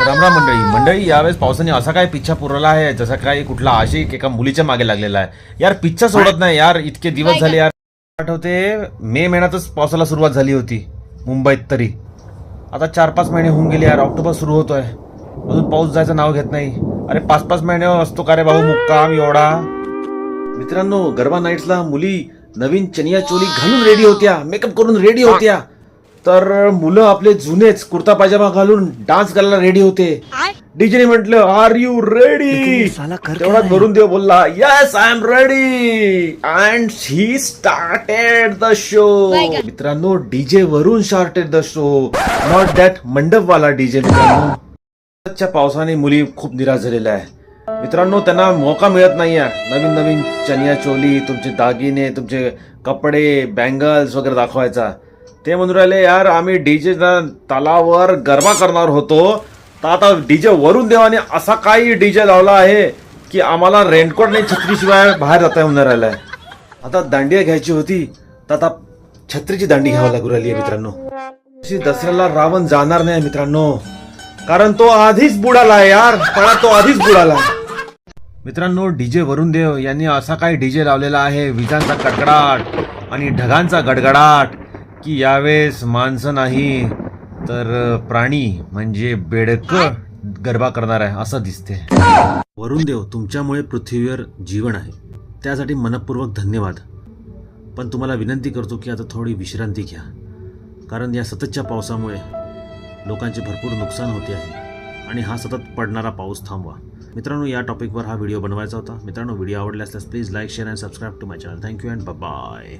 रामराम मंडळी यावेळेस पावसाने असा काय पिच्छा पुरवला आहे जसा काय कुठला आशिक एका मुलीच्या मागे लागलेला आहे यार. पिच्छा सोडत नाही यार. इतके दिवस झाले यार. आठवते मे महिन्यातच पावसाला सुरुवात झाली होती मुंबईत. तरी आता 4-5 महिने होऊन गेले यार. ऑक्टोबर सुरू होतोय, अजून पाऊस जायचं नाव घेत नाही. अरे 5-5 महिने असतो का रे भाऊ मुक्काम एवढा. मित्रांनो, गरबा नाईट्सला मुली नवीन चनिया चोली घालून रेडी होत्या, मेकअप करून रेडी होत्या. तर मुलं आपले जुनेच कुर्ता पायजामा घालून डान्स करायला रेडी होते. डीजेने म्हटलं आर यू रेडी. तेवढा वरुण देव बोलला yes I am ready and he started the show. मित्रांनो, डीजे वरून started the show, not that मंडप वाला डीजे. मित्रांनो, आजच्या पावसाने मुली खूप निराश झालेल्या आहे. मित्रांनो, त्यांना मौका मिळत नाहीये नवीन नवीन चनिया चोली, तुमचे दागिने, तुमचे कपडे, बँगल्स वगैरे दाखवायचा. ते म्हणून राहिले यार आम्ही डीजे तालावर गरबा करणार होतो, तर आता डीजे वरून देवाने असा काही डीजे लावला आहे की आम्हाला रेनकोट नाही छत्रीशिवाय बाहेर जाता येऊन राहिलाय. आता दांडिया घ्यायची होती तर आता छत्रीची दांडी घ्यावी लागू राहिली आहे. मित्रांनो, दसऱ्याला रावण जाणार नाही मित्रांनो, कारण तो आधीच बुडाला यार. तो आधीच बुडाला. मित्रांनो, डीजे वरुण देव यांनी असा काही डीजे लावलेला आहे, विजांचा कडकडाट आणि ढगांचा गडगडाट, की यावेळेस माणसं नाही तर प्राणी म्हणजे बेडकं गरबा करणार आहे असं दिसते. वरुण देव, तुमच्यामुळे पृथ्वीवर जीवन आहे, त्यासाठी मनपूर्वक धन्यवाद. पण तुम्हाला विनंती करतो की आता थोडी विश्रांती घ्या, कारण या सततच्या पावसामुळे लोकांचे भरपूर नुकसान होते आहे आणि हा सतत पडणारा पाऊस थांबवा. मित्रांनो, या टॉपिकवर हा व्हिडिओ बनवायचा होता. मित्रांनो, व्हिडिओ आवडला असल्यास please like, share and subscribe to my channel. Thank you and bye.